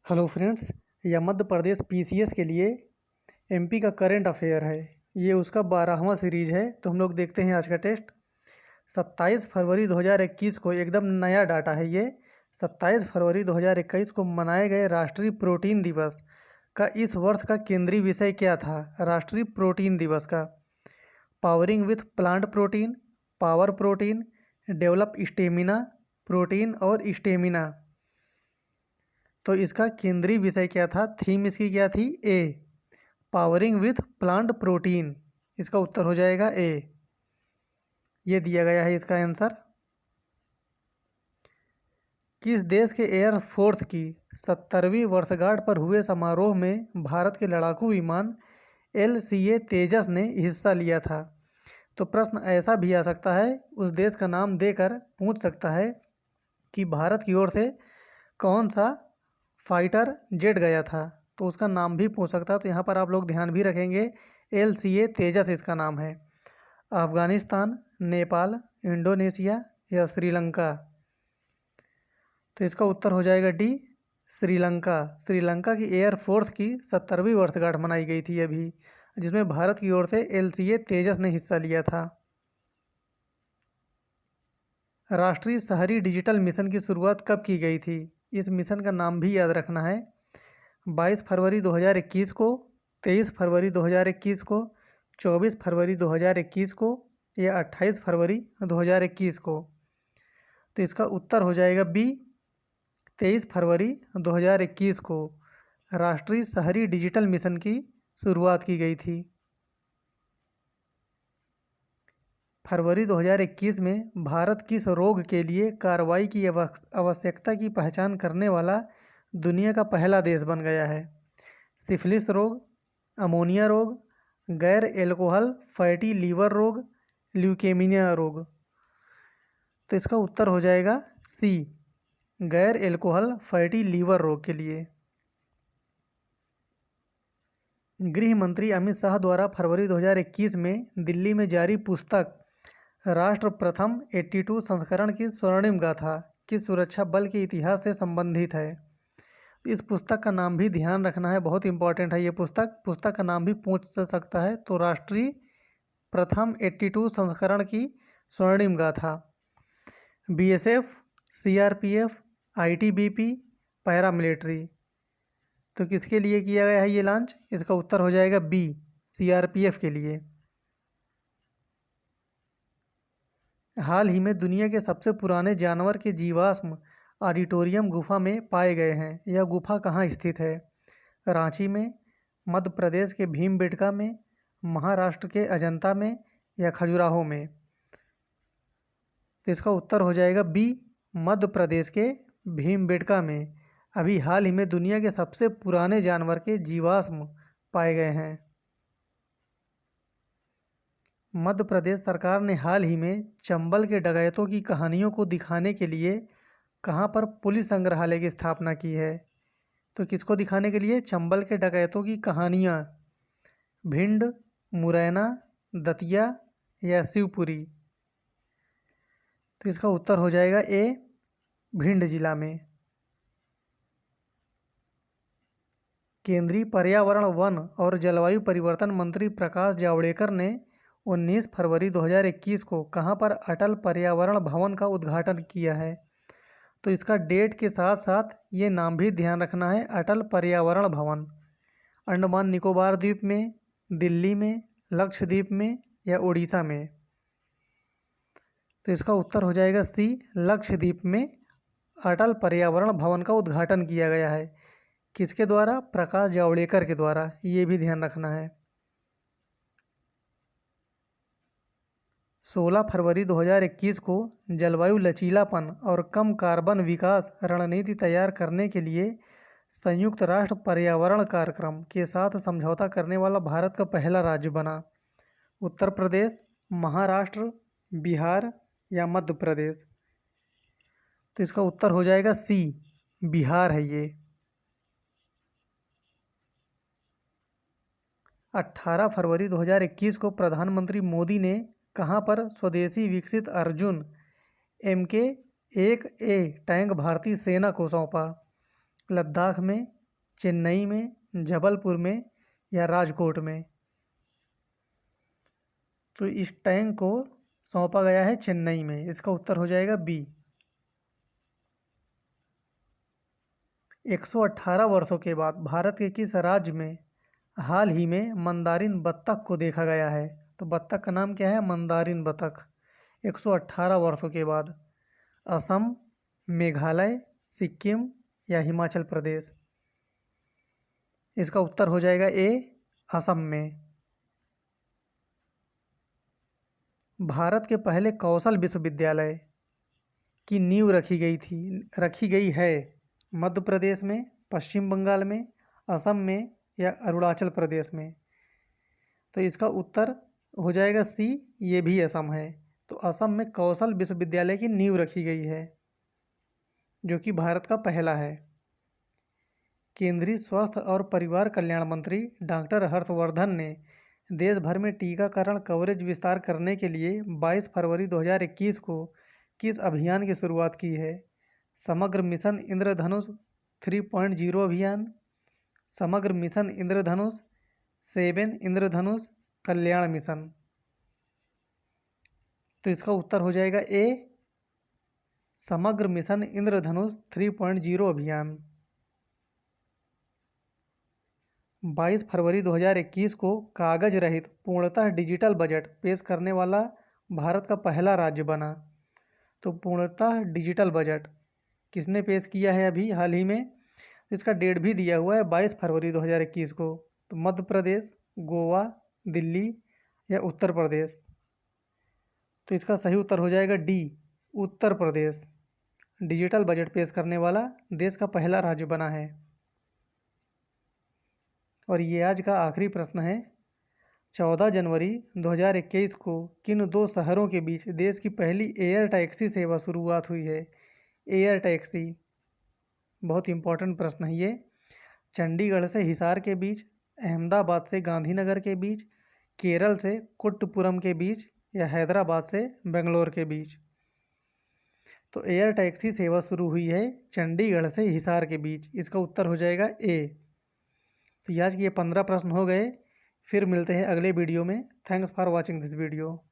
Hello friends, यह Madhya Pradesh PCS के लिए एमपी का करंट अफेयर है। ये उसका 12वां सीरीज है। तो हम लोग देखते हैं आज का टेस्ट। 27 फरवरी 2021 को एकदम नया डाटा है ये। 27 फरवरी 2021 को मनाए गए राष्ट्रीय प्रोटीन दिवस का इस वर्ष का केंद्रीय विषय क्या था? राष्ट्रीय प्रोटीन दिवस का powering with plant protein, power protein, develop stamina protein और स्टेमिना। तो इसका केंद्रीय विषय क्या था? थीम इसकी क्या थी? ए, पावरिंग विथ प्लांट प्रोटीन। इसका उत्तर हो जाएगा ए। ये दिया गया है इसका आंसर। किस देश के एयरफोर्स की 70वीं वर्षगांठ पर हुए समारोह में भारत के लड़ाकू विमान LCA तेजस ने हिस्सा लिया था? तो प्रश्न ऐसा भी आ सकता है, उस देश का नाम देकर पूछ सकता है कि भारत की ओर से कौन सा फाइटर जेट गया था, तो उसका नाम भी पूछ सकता है। तो यहाँ पर आप लोग ध्यान भी रखेंगे, LCA तेजस इसका नाम है। अफगानिस्तान, नेपाल, इंडोनेशिया या श्रीलंका? तो इसका उत्तर हो जाएगा डी, श्रीलंका। श्रीलंका की एयरफोर्स की 70वीं वर्षगांठ मनाई गई थी अभी, जिसमें भारत की ओर से LCA तेजस ने हिस्सा लिया था। राष्ट्रीय शहरी डिजिटल मिशन की शुरुआत कब की गई थी? इस मिशन का नाम भी याद रखना है। 22 फरवरी 2021 को, 23 फरवरी 2021 को, 24 फरवरी 2021 को या 28 फरवरी 2021 को? तो इसका उत्तर हो जाएगा बी, 23 फरवरी 2021 को राष्ट्रीय शहरी डिजिटल मिशन की शुरुआत की गई थी। फरवरी 2021 में भारत किस रोग के लिए कार्रवाई की आवश्यकता की पहचान करने वाला दुनिया का पहला देश बन गया है? सिफिलिस रोग, अमोनिया रोग, गैर एल्कोहल फैटी लीवर रोग, ल्यूकेमिया रोग? तो इसका उत्तर हो जाएगा सी, गैर एल्कोहल फैटी लीवर रोग के लिए। गृह मंत्री अमित शाह द्वारा फरवरी 2021 में दिल्ली में जारी पुस्तक राष्ट्र प्रथम 82 संस्करण की स्वर्णिम गाथा किस सुरक्षा बल के इतिहास से संबंधित है? इस पुस्तक का नाम भी ध्यान रखना है, बहुत इंपॉर्टेंट है ये पुस्तक का नाम भी पूछ सकता है। तो राष्ट्रीय प्रथम 82 संस्करण की स्वर्णिम गाथा BSF, CRPF, ITBP, पैरामिलिट्री? तो किसके लिए किया गया है ये लॉन्च? इसका उत्तर हो जाएगा बी, CRPF के लिए। हाल ही में दुनिया के सबसे पुराने जानवर के जीवाश्म ऑडिटोरियम गुफा में पाए गए हैं। यह गुफा कहाँ स्थित है? रांची में, मध्य प्रदेश के भीमबेटका में, महाराष्ट्र के अजंता में या खजुराहो में? तो इसका उत्तर हो जाएगा बी, मध्य प्रदेश के भीमबेटका में अभी हाल ही में दुनिया के सबसे पुराने जानवर के जीवाश्म पाए गए हैं। मध्य प्रदेश सरकार ने हाल ही में चंबल के डकैतों की कहानियों को दिखाने के लिए कहां पर पुलिस संग्रहालय की स्थापना की है? तो किसको दिखाने के लिए? चंबल के डकैतों की कहानियां। भिंड, मुरैना, दतिया या शिवपुरी? तो इसका उत्तर हो जाएगा ए, भिंड जिला में। केंद्रीय पर्यावरण, वन और जलवायु परिवर्तन मंत्री प्रकाश जावड़ेकर ने 19 फरवरी 2021 को कहां पर अटल पर्यावरण भवन का उद्घाटन किया है? तो इसका डेट के साथ साथ ये नाम भी ध्यान रखना है, अटल पर्यावरण भवन। अंडमान निकोबार द्वीप में, दिल्ली में, लक्षद्वीप में या उड़ीसा में? तो इसका उत्तर हो जाएगा सी, लक्षद्वीप में अटल पर्यावरण भवन का उद्घाटन किया गया है। किसके द्वारा? प्रकाश जावड़ेकर के द्वारा, ये भी ध्यान रखना है। 16 फरवरी 2021 को जलवायु लचीलापन और कम कार्बन विकास रणनीति तैयार करने के लिए संयुक्त राष्ट्र पर्यावरण कार्यक्रम के साथ समझौता करने वाला भारत का पहला राज्य बना। उत्तर प्रदेश, महाराष्ट्र, बिहार या मध्य प्रदेश? तो इसका उत्तर हो जाएगा सी, बिहार है ये। 18 फरवरी 2021 को प्रधानमंत्री मोदी ने कहां पर स्वदेशी विकसित अर्जुन MK-1A टैंक भारतीय सेना को सौंपा? लद्दाख में, चेन्नई में, जबलपुर में या राजकोट में? तो इस टैंक को सौंपा गया है चेन्नई में। इसका उत्तर हो जाएगा बी। 118 वर्षों के बाद भारत के किस राज्य में हाल ही में मंदारिन बत्तख को देखा गया है? तो बत्तख का नाम क्या है? मंदारिन बत्तख। 118 वर्षों के बाद। असम, मेघालय, सिक्किम या हिमाचल प्रदेश? इसका उत्तर हो जाएगा ए, असम में। भारत के पहले कौशल विश्वविद्यालय की नींव रखी गई है मध्य प्रदेश में, पश्चिम बंगाल में, असम में या अरुणाचल प्रदेश में? तो इसका उत्तर हो जाएगा सी, ये भी असम है। तो असम में कौशल विश्वविद्यालय की नींव रखी गई है, जो कि भारत का पहला है। केंद्रीय स्वास्थ्य और परिवार कल्याण मंत्री डॉक्टर हर्षवर्धन ने देश भर में टीकाकरण कवरेज विस्तार करने के लिए 22 फरवरी 2021 को किस अभियान की शुरुआत की है? समग्र मिशन इंद्रधनुष 3.0 अभियान, समग्र मिशन इंद्रधनुष, 7 इंद्रधनुष, कल्याण मिशन? तो इसका उत्तर हो जाएगा ए, समग्र मिशन इंद्रधनुष 3.0 अभियान। 22 फरवरी 2021 को कागज रहित पूर्णतः डिजिटल बजट पेश करने वाला भारत का पहला राज्य बना। तो पूर्णतः डिजिटल बजट किसने पेश किया है अभी हाल ही में? इसका डेट भी दिया हुआ है 22 फरवरी 2021 को। तो मध्य प्रदेश, गोवा, दिल्ली या उत्तर प्रदेश? तो इसका सही उत्तर हो जाएगा D, Uttar Pradesh. Digital budget पेश करने वाला देश का पहला राज्य बना है। और ये आज का आखिरी प्रश्न है। 14 जनवरी 2021 को किन दो शहरों के बीच देश की पहली एयर टैक्सी सेवा शुरुआत हुई है? एयर टैक्सी, बहुत इंपॉर्टेंट प्रश्न है ये। चंडीगढ़ से हिसार के बीच, अहमदाबाद से गांधीनगर के बीच, केरल से कुट्टपुरम के बीच या हैदराबाद से बेंगलोर के बीच? तो एयर टैक्सी सेवा शुरू हुई है चंडीगढ़ से हिसार के बीच। इसका उत्तर हो जाएगा ए। तो आज के ये 15 प्रश्न हो गए। फिर मिलते हैं अगले वीडियो में। Thanks for watching this video.